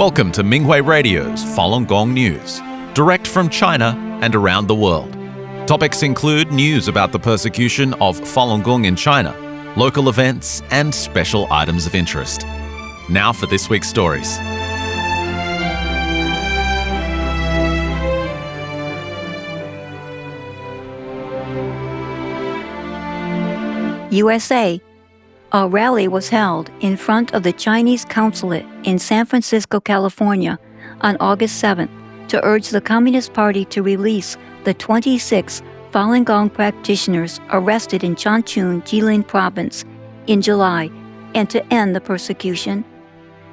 Welcome to Minghui Radio's Falun Gong News, direct from China and around the world. Topics include news about the persecution of Falun Gong in China, local events, and special items of interest. Now for this week's stories. USA. A rally was held in front of the Chinese consulate in San Francisco, California on August 7th to urge the Communist Party to release the 26 Falun Gong practitioners arrested in Changchun, Jilin Province in July and to end the persecution.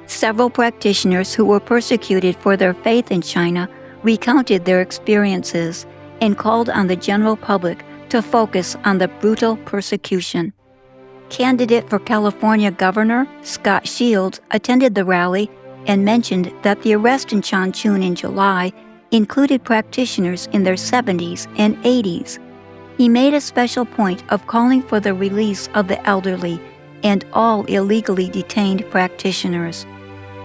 Several practitioners who were persecuted for their faith in China recounted their experiences and called on the general public to focus on the brutal persecution. Candidate for California Governor Scott Shields attended the rally and mentioned that the arrest in Changchun in July included practitioners in their 70s and 80s. He made a special point of calling for the release of the elderly and all illegally detained practitioners.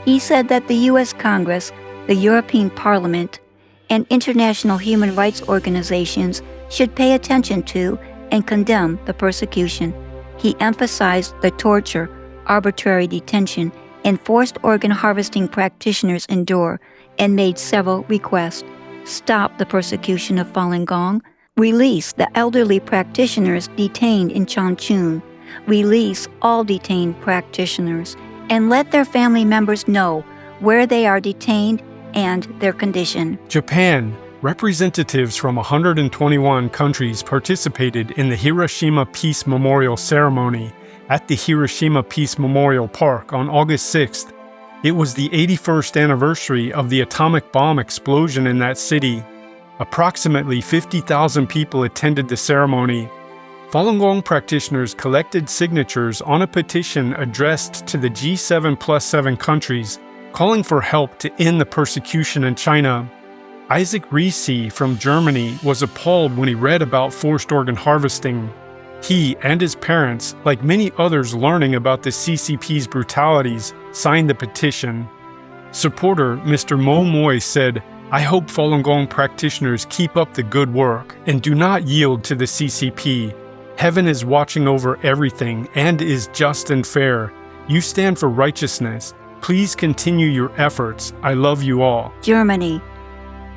He said that the U.S. Congress, the European Parliament, and international human rights organizations should pay attention to and condemn the persecution. He emphasized the torture, arbitrary detention, and forced organ harvesting practitioners endure and made several requests. Stop the persecution of Falun Gong. Release the elderly practitioners detained in Changchun. Release all detained practitioners and let their family members know where they are detained and their condition. Japan. Representatives from 121 countries participated in the Hiroshima Peace Memorial ceremony at the Hiroshima Peace Memorial Park on August 6th. It was the 81st anniversary of the atomic bomb explosion in that city. Approximately 50,000 people attended the ceremony. Falun Gong practitioners collected signatures on a petition addressed to the G7+7 countries, calling for help to end the persecution in China. Isaac Riese from Germany was appalled when he read about forced organ harvesting. He and his parents, like many others learning about the CCP's brutalities, signed the petition. Supporter Mr. Mo Moy said, "I hope Falun Gong practitioners keep up the good work and do not yield to the CCP. Heaven is watching over everything and is just and fair. You stand for righteousness. Please continue your efforts. I love you all." Germany.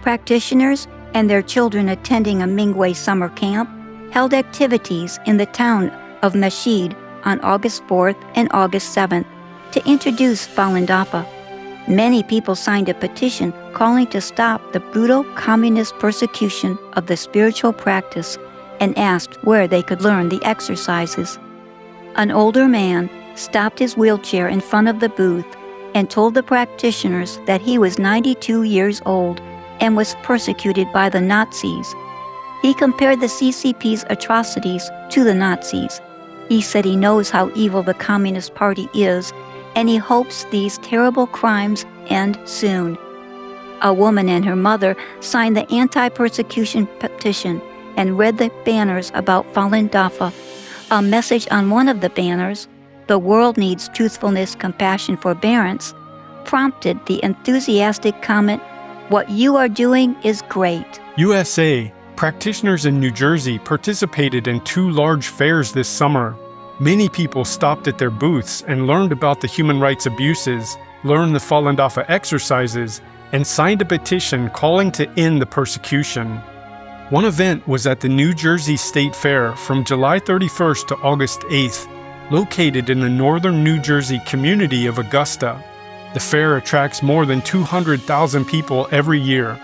Practitioners and their children attending a Minghui summer camp held activities in the town of Meschede on August 4th and August 7th to introduce Falun Dafa. Many people signed a petition calling to stop the brutal communist persecution of the spiritual practice and asked where they could learn the exercises. An older man stopped his wheelchair in front of the booth and told the practitioners that he was 92 years old and was persecuted by the Nazis. He compared the CCP's atrocities to the Nazis. He said he knows how evil the Communist Party is, and he hopes these terrible crimes end soon. A woman and her mother signed the anti-persecution petition and read the banners about Falun Dafa. A message on one of the banners, "The world needs truthfulness, compassion, forbearance," prompted the enthusiastic comment, "What you are doing is great." USA. Practitioners in New Jersey participated in 2 large fairs this summer. Many people stopped at their booths and learned about the human rights abuses, learned the Falun Dafa exercises, and signed a petition calling to end the persecution. One event was at the New Jersey State Fair from July 31st to August 8th, located in the northern New Jersey community of Augusta. The fair attracts more than 200,000 people every year.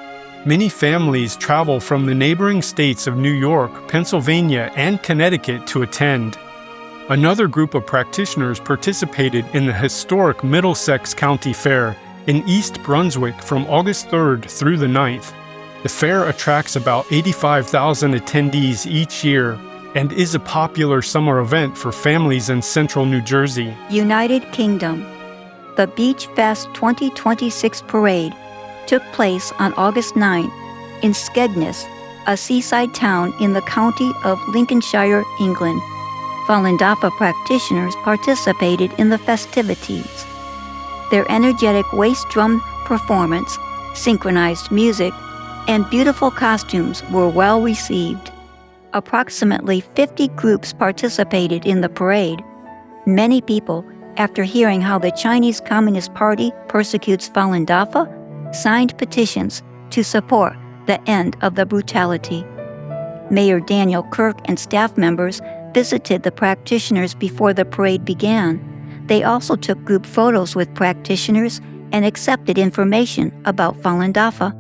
Many families travel from the neighboring states of New York, Pennsylvania, and Connecticut to attend. Another group of practitioners participated in the historic Middlesex County Fair in East Brunswick from August 3rd through the 9th. The fair attracts about 85,000 attendees each year and is a popular summer event for families in central New Jersey. United Kingdom. The Beach Fest 2026 parade took place on August 9th in Skegness, a seaside town in the county of Lincolnshire, England. Falun Dafa practitioners participated in the festivities. Their energetic waist drum performance, synchronized music, and beautiful costumes were well received. Approximately 50 groups participated in the parade. Many people, after hearing how the Chinese Communist Party persecutes Falun Dafa, signed petitions to support the end of the brutality. Mayor Daniel Kirk and staff members visited the practitioners before the parade began. They also took group photos with practitioners and accepted information about Falun Dafa.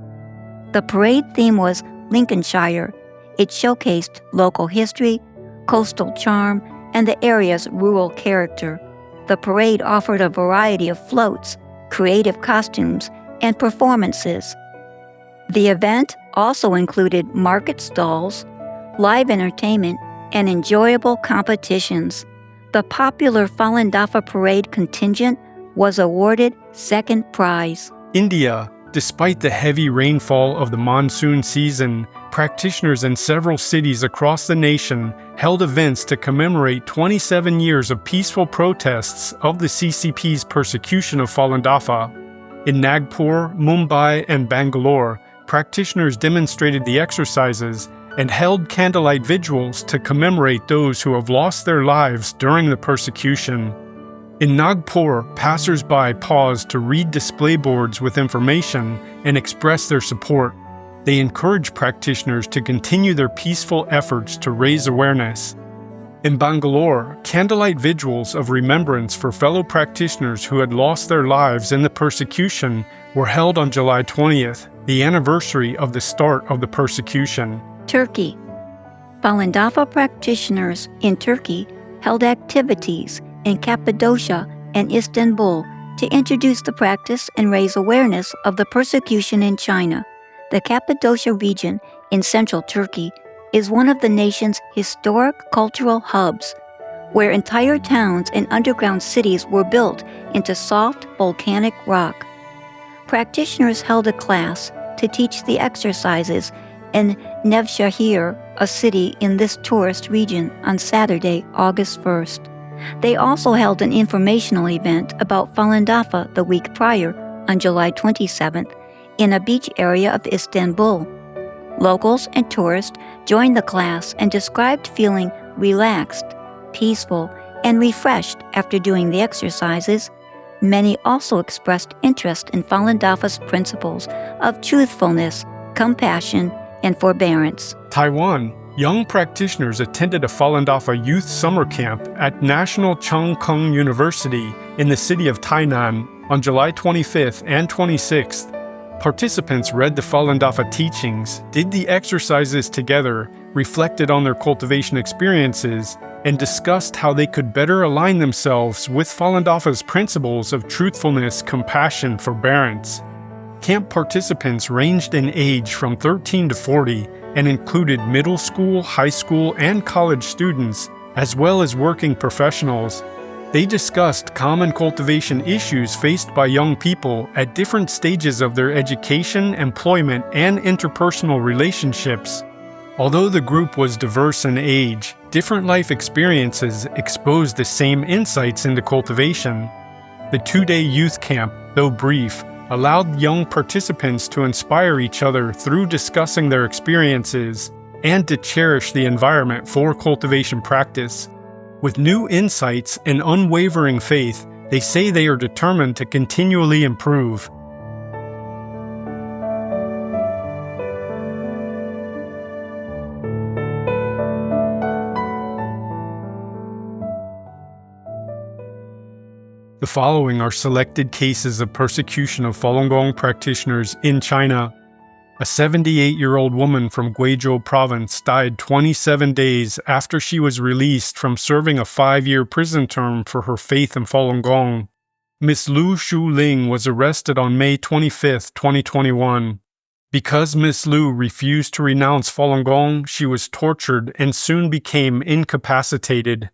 The parade theme was Lincolnshire. It showcased local history, coastal charm, and the area's rural character. The parade offered a variety of floats, creative costumes, and performances. The event also included market stalls, live entertainment, and enjoyable competitions. The popular Falun Dafa parade contingent was awarded second prize. India. Despite the heavy rainfall of the monsoon season, practitioners in several cities across the nation held events to commemorate 27 years of peaceful protests of the CCP's persecution of Falun Dafa. In Nagpur, Mumbai, and Bangalore, practitioners demonstrated the exercises and held candlelight vigils to commemorate those who have lost their lives during the persecution. In Nagpur, passers-by paused to read display boards with information and express their support. They encouraged practitioners to continue their peaceful efforts to raise awareness. In Bangalore, candlelight vigils of remembrance for fellow practitioners who had lost their lives in the persecution were held on July 20th, the anniversary of the start of the persecution. Turkey. Falun Dafa practitioners in Turkey held activities in Cappadocia and Istanbul to introduce the practice and raise awareness of the persecution in China. The Cappadocia region in central Turkey is one of the nation's historic cultural hubs, where entire towns and underground cities were built into soft volcanic rock. Practitioners held a class to teach the exercises in Nevşehir, a city in this tourist region, on Saturday, August 1st. They also held an informational event about Falun Dafa the week prior, on July 27th, in a beach area of Istanbul. Locals and tourists joined the class and described feeling relaxed, peaceful, and refreshed after doing the exercises. Many also expressed interest in Falun Dafa's principles of truthfulness, compassion, and forbearance. Taiwan. Young practitioners attended a Falun Dafa youth summer camp at National Chung Kung University in the city of Tainan on July 25th and 26th. Participants read the Falun Dafa teachings, did the exercises together, reflected on their cultivation experiences, and discussed how they could better align themselves with Falun Dafa's principles of truthfulness, compassion, forbearance. Camp participants ranged in age from 13 to 40 and included middle school, high school, and college students, as well as working professionals. They discussed common cultivation issues faced by young people at different stages of their education, employment, and interpersonal relationships. Although the group was diverse in age, different life experiences exposed the same insights into cultivation. The two-day youth camp, though brief, allowed young participants to inspire each other through discussing their experiences and to cherish the environment for cultivation practice. With new insights and unwavering faith, they say they are determined to continually improve. The following are selected cases of persecution of Falun Gong practitioners in China. A 78-year-old woman from Guizhou province died 27 days after she was released from serving a 5-year prison term for her faith in Falun Gong. Miss Lu Shuling was arrested on May 25, 2021. Because Miss Lu refused to renounce Falun Gong, she was tortured and soon became incapacitated.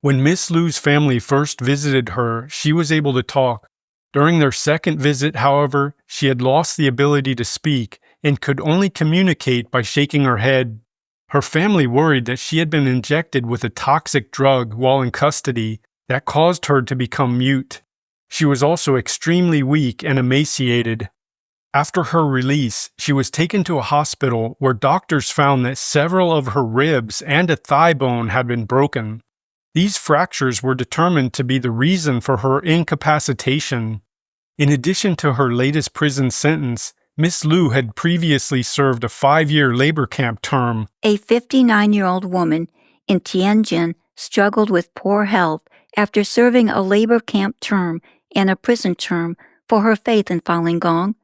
When Miss Lu's family first visited her, she was able to talk. During their second visit, however, she had lost the ability to speak and could only communicate by shaking her head. Her family worried that she had been injected with a toxic drug while in custody that caused her to become mute. She was also extremely weak and emaciated. After her release, she was taken to a hospital where doctors found that several of her ribs and a thigh bone had been broken. These fractures were determined to be the reason for her incapacitation. In addition to her latest prison sentence, Miss Liu had previously served a 5-year labor camp term. A 59-year-old woman in Tianjin struggled with poor health after serving a labor camp term and a prison term for her faith in Falun Gong.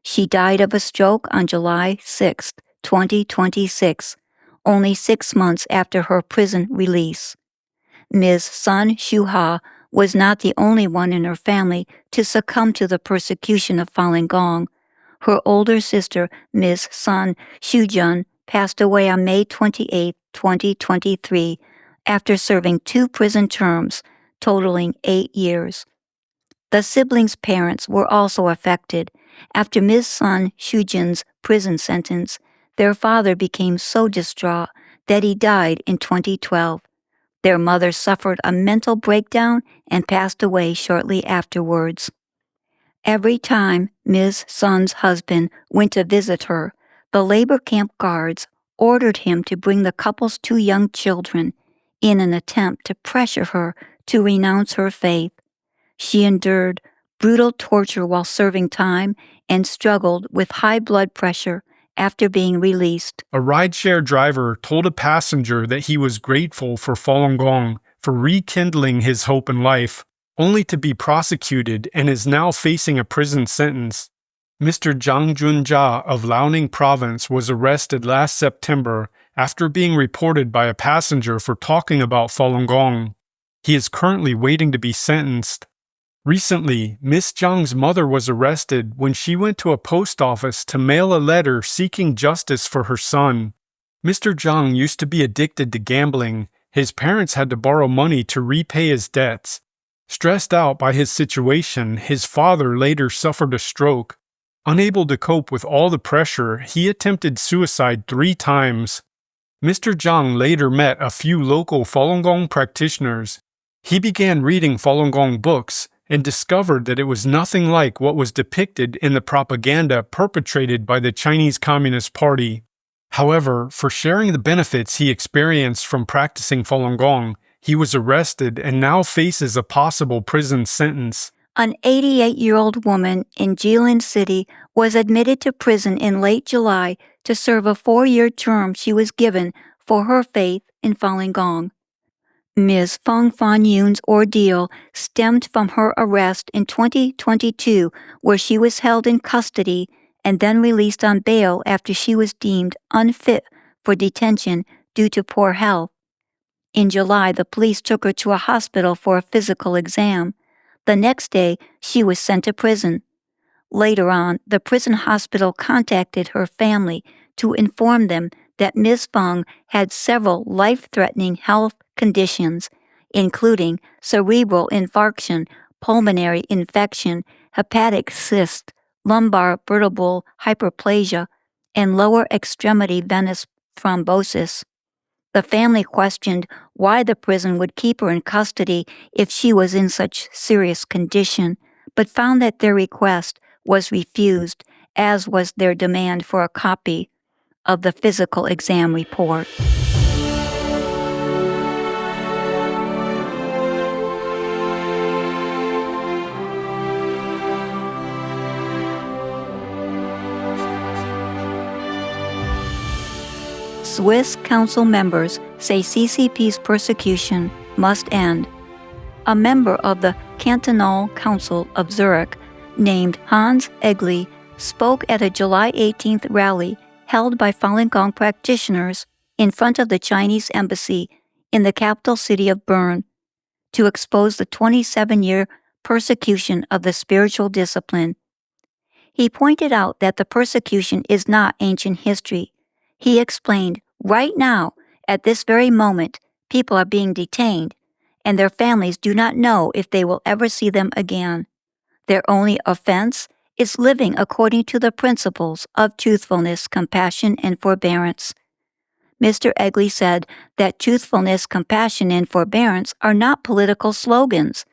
She died of a stroke on July 6, 2026, only 6 months after her prison release. Ms. Sun Shuha was not the only one in her family to succumb to the persecution of Falun Gong. Her older sister, Ms. Sun Shujun, passed away on May 28, 2023, after serving 2 prison terms, totaling 8 years. The siblings' parents were also affected. After Ms. Sun Shujun's prison sentence, their father became so distraught that he died in 2012. Their mother suffered a mental breakdown and passed away shortly afterwards. Every time Ms. Sun's husband went to visit her, the labor camp guards ordered him to bring the couple's 2 young children in an attempt to pressure her to renounce her faith. She endured brutal torture while serving time and struggled with high blood pressure after being released. A rideshare driver told a passenger that he was grateful for Falun Gong for rekindling his hope in life, only to be prosecuted and is now facing a prison sentence. Mr. Zhang Junjia of Liaoning Province was arrested last September after being reported by a passenger for talking about Falun Gong. He is currently waiting to be sentenced. Recently, Miss Zhang's mother was arrested when she went to a post office to mail a letter seeking justice for her son. Mr. Zhang used to be addicted to gambling. His parents had to borrow money to repay his debts. Stressed out by his situation, his father later suffered a stroke. Unable to cope with all the pressure, he attempted suicide 3 times. Mr. Zhang later met a few local Falun Gong practitioners. He began reading Falun Gong books and discovered that it was nothing like what was depicted in the propaganda perpetrated by the Chinese Communist Party. However, for sharing the benefits he experienced from practicing Falun Gong, he was arrested and now faces a possible prison sentence. An 88-year-old woman in Jilin City was admitted to prison in late July to serve a 4-year term she was given for her faith in Falun Gong. Ms. Feng Fanyun's ordeal stemmed from her arrest in 2022, where she was held in custody and then released on bail after she was deemed unfit for detention due to poor health. In July, the police took her to a hospital for a physical exam. The next day, she was sent to prison. Later on, the prison hospital contacted her family to inform them that Ms. Feng had several life-threatening health conditions, including cerebral infarction, pulmonary infection, hepatic cyst, lumbar vertebral hyperplasia, and lower extremity venous thrombosis. The family questioned why the prison would keep her in custody if she was in such serious condition, but found that their request was refused, as was their demand for a copy of the physical exam report. Swiss council members say CCP's persecution must end. A member of the Cantonal Council of Zurich, named Hans Egli, spoke at a July 18th rally held by Falun Gong practitioners in front of the Chinese embassy in the capital city of Bern to expose the 27-year persecution of the spiritual discipline. He pointed out that the persecution is not ancient history. He explained, right now, at this very moment, people are being detained, and their families do not know if they will ever see them again. Their only offense is living according to the principles of truthfulness, compassion, and forbearance. Mr. Egli said that truthfulness, compassion, and forbearance are not political slogans.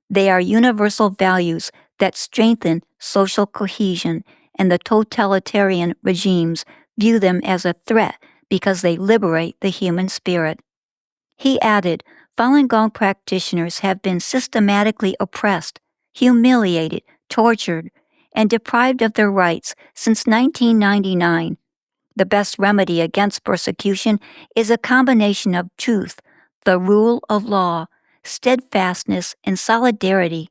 They are universal values that strengthen social cohesion and the totalitarian regimes view them as a threat because they liberate the human spirit. He added, Falun Gong practitioners have been systematically oppressed, humiliated, tortured, and deprived of their rights since 1999. The best remedy against persecution is a combination of truth, the rule of law, steadfastness, and solidarity.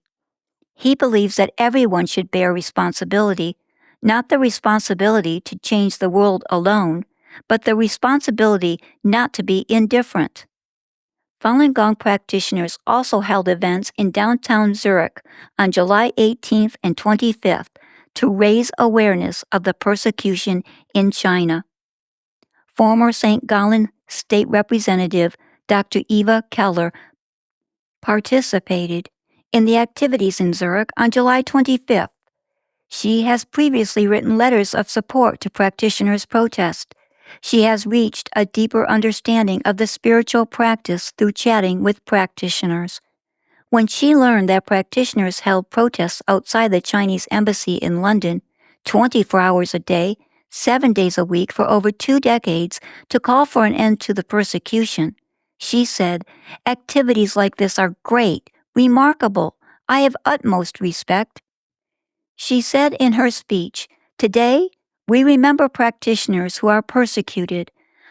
He believes that everyone should bear responsibility, not the responsibility to change the world alone, but the responsibility not to be indifferent. Falun Gong practitioners also held events in downtown Zurich on July 18th and 25th to raise awareness of the persecution in China. Former St. Gallen State Representative Dr. Eva Keller participated in the activities in Zurich on July 25th. She has previously written letters of support to practitioners' protest. She has reached a deeper understanding of the spiritual practice through chatting with practitioners. When she learned that practitioners held protests outside the Chinese embassy in London 24 hours a day, 7 days a week for over 2 decades to call for an end to the persecution, she said, activities like this are great, remarkable. I have utmost respect. She said in her speech, Today, we remember practitioners who are persecuted.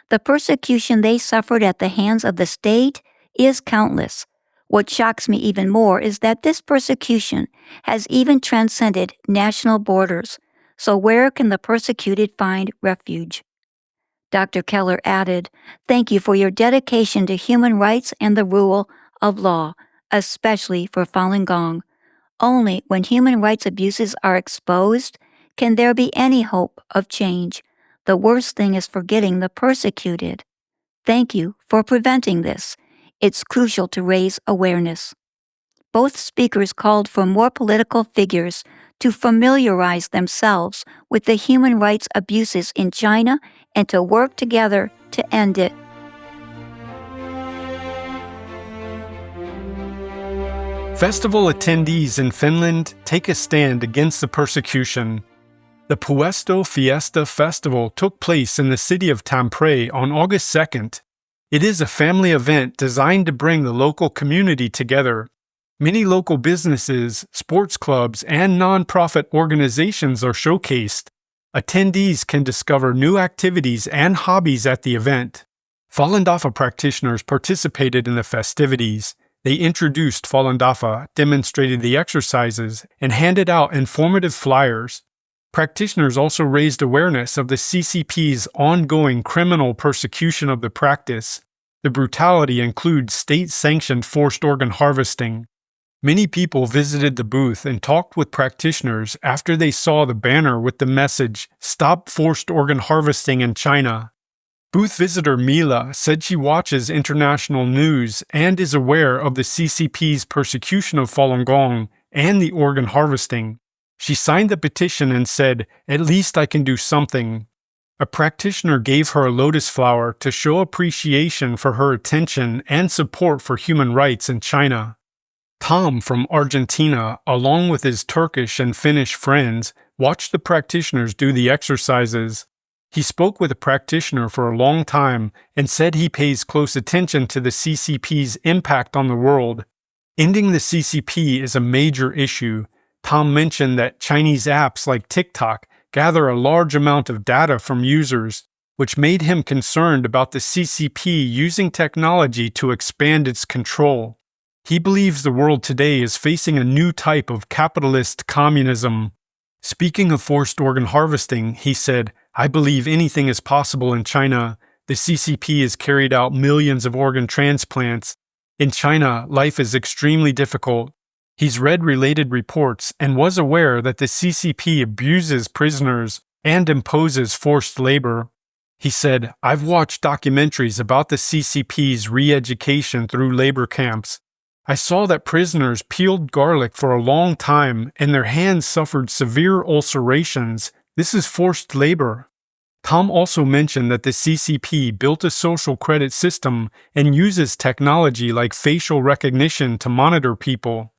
The persecution they suffered at the hands of the state is countless. What shocks me even more is that this persecution has even transcended national borders. So where can the persecuted find refuge? Dr. Keller added, Thank you for your dedication to human rights and the rule of law, especially for Falun Gong. Only when human rights abuses are exposed can there be any hope of change. The worst thing is forgetting the persecuted. Thank you for preventing this. It's crucial to raise awareness. Both speakers called for more political figures to familiarize themselves with the human rights abuses in China and to work together to end it. Festival attendees in Finland take a stand against the persecution. The Puesto Fiesta Festival took place in the city of Tampere on August 2nd. It is a family event designed to bring the local community together. Many local businesses, sports clubs, and non-profit organizations are showcased. Attendees can discover new activities and hobbies at the event. Falun Dafa practitioners participated in the festivities. They introduced Falun Dafa, demonstrated the exercises, and handed out informative flyers. Practitioners also raised awareness of the CCP's ongoing criminal persecution of the practice. The brutality includes state-sanctioned forced organ harvesting. Many people visited the booth and talked with practitioners after they saw the banner with the message, Stop Forced Organ Harvesting in China. Booth visitor Mila said she watches international news and is aware of the CCP's persecution of Falun Gong and the organ harvesting. She signed the petition and said, At least I can do something. A practitioner gave her a lotus flower to show appreciation for her attention and support for human rights in China. Tom from Argentina, along with his Turkish and Finnish friends, watched the practitioners do the exercises. He spoke with a practitioner for a long time and said he pays close attention to the CCP's impact on the world. Ending the CCP is a major issue. Tom mentioned that Chinese apps like TikTok gather a large amount of data from users, which made him concerned about the CCP using technology to expand its control. He believes the world today is facing a new type of capitalist communism. Speaking of forced organ harvesting, he said, I believe anything is possible in China. The CCP has carried out millions of organ transplants. In China, life is extremely difficult. He's read related reports and was aware that the CCP abuses prisoners and imposes forced labor. He said, I've watched documentaries about the CCP's re-education through labor camps. I saw that prisoners peeled garlic for a long time and their hands suffered severe ulcerations. This is forced labor. Tom also mentioned that the CCP built a social credit system and uses technology like facial recognition to monitor people.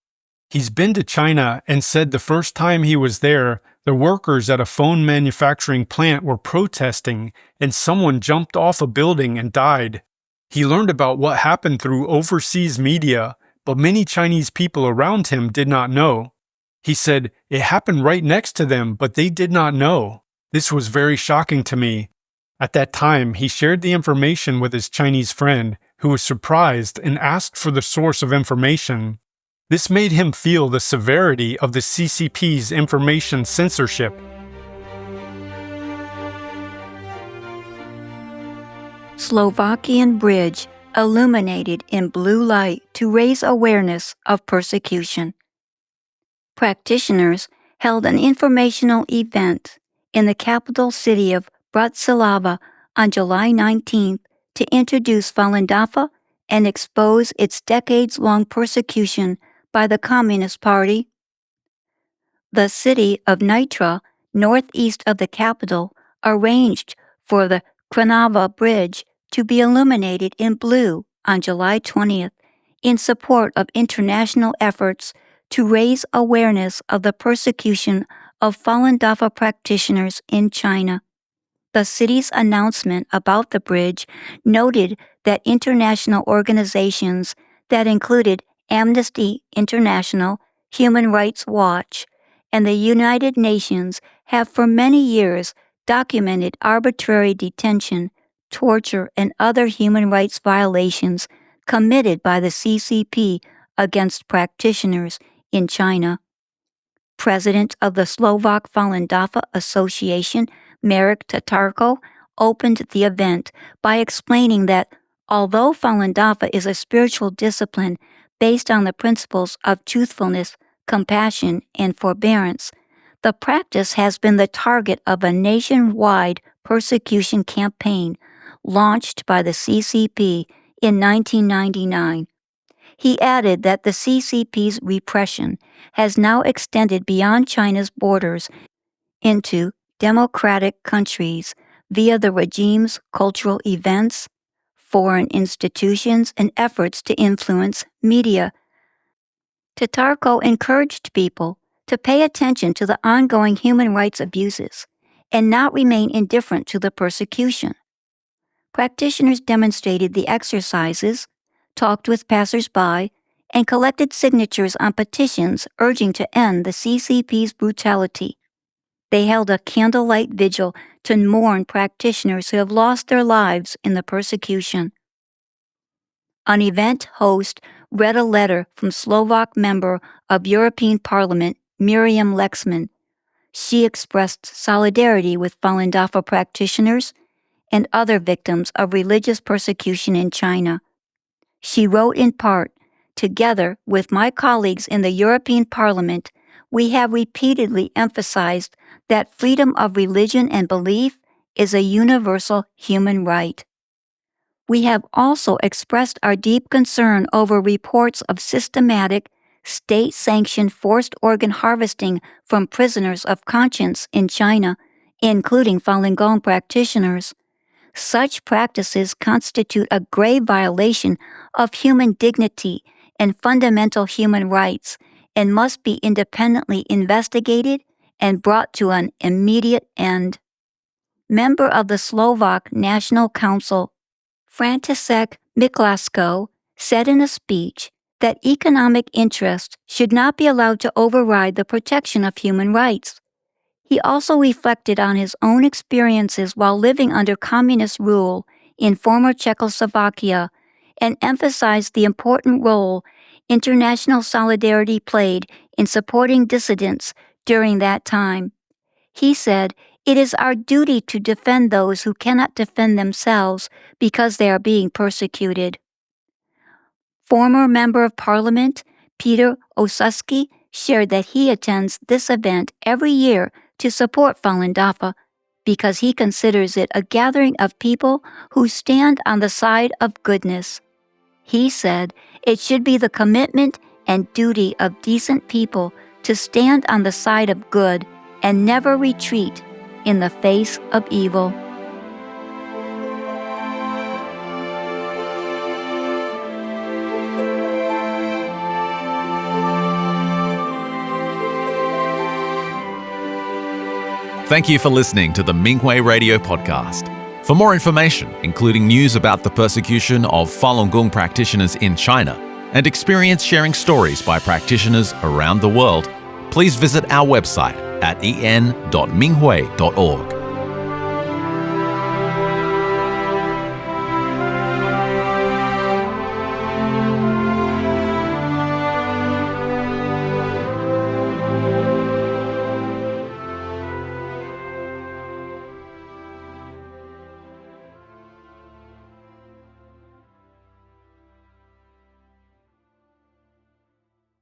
He's been to China and said the first time he was there, The workers at a phone manufacturing plant were protesting, and someone jumped off a building and died. He learned about what happened through overseas media, but many Chinese people around him did not know. He said, "It happened right next to them, but they did not know. This was very shocking to me." At that time, he shared the information with his Chinese friend, who was surprised and asked for the source of information. This made him feel the severity of the CCP's information censorship. Slovakian bridge illuminated in blue light to raise awareness of persecution. Practitioners held an informational event in the capital city of Bratislava on July 19th to introduce Falun Dafa and expose its decades-long persecution by the Communist Party. The city of Nitra, northeast of the capital, arranged for the Krnava Bridge to be illuminated in blue on July 20th in support of international efforts to raise awareness of the persecution of Falun Dafa practitioners in China. The city's announcement about the bridge noted that international organizations that included Amnesty International, Human Rights Watch, and the United Nations have for many years documented arbitrary detention, torture, and other human rights violations committed by the CCP against practitioners in China. President of the Slovak Falun Dafa Association, Marek Tatarko, opened the event by explaining that although Falun Dafa is a spiritual discipline based on the principles of truthfulness, compassion, and forbearance, the practice has been the target of a nationwide persecution campaign launched by the CCP in 1999. He added that the CCP's repression has now extended beyond China's borders into democratic countries via the regime's cultural events, foreign institutions, and efforts to influence media. Tatarko encouraged people to pay attention to the ongoing human rights abuses and not remain indifferent to the persecution. Practitioners demonstrated the exercises, talked with passers-by, and collected signatures on petitions urging to end the CCP's brutality. They held a candlelight vigil to mourn practitioners who have lost their lives in the persecution. An event host read a letter from Slovak member of European Parliament Miriam Lexman. She expressed solidarity with Falun Dafa practitioners and other victims of religious persecution in China. She wrote in part, "Together with my colleagues in the European Parliament, we have repeatedly emphasized that freedom of religion and belief is a universal human right. We have also expressed our deep concern over reports of systematic, state-sanctioned forced organ harvesting from prisoners of conscience in China, including Falun Gong practitioners. Such practices constitute a grave violation of human dignity and fundamental human rights and must be independently investigated and brought to an immediate end." Member of the Slovak National Council, František Miklasko, said in a speech that economic interests should not be allowed to override the protection of human rights. He also reflected on his own experiences while living under communist rule in former Czechoslovakia and emphasized the important role international solidarity played in supporting dissidents during that time. He said, "It is our duty to defend those who cannot defend themselves because they are being persecuted." Former Member of Parliament Peter Osuski shared that he attends this event every year to support Falun Dafa because he considers it a gathering of people who stand on the side of goodness. He said, "It should be the commitment and duty of decent people to stand on the side of good and never retreat in the face of evil." Thank you for listening to the Minghui Radio Podcast. For more information, including news about the persecution of Falun Gong practitioners in China and experience sharing stories by practitioners around the world, please visit our website at en.minghui.org.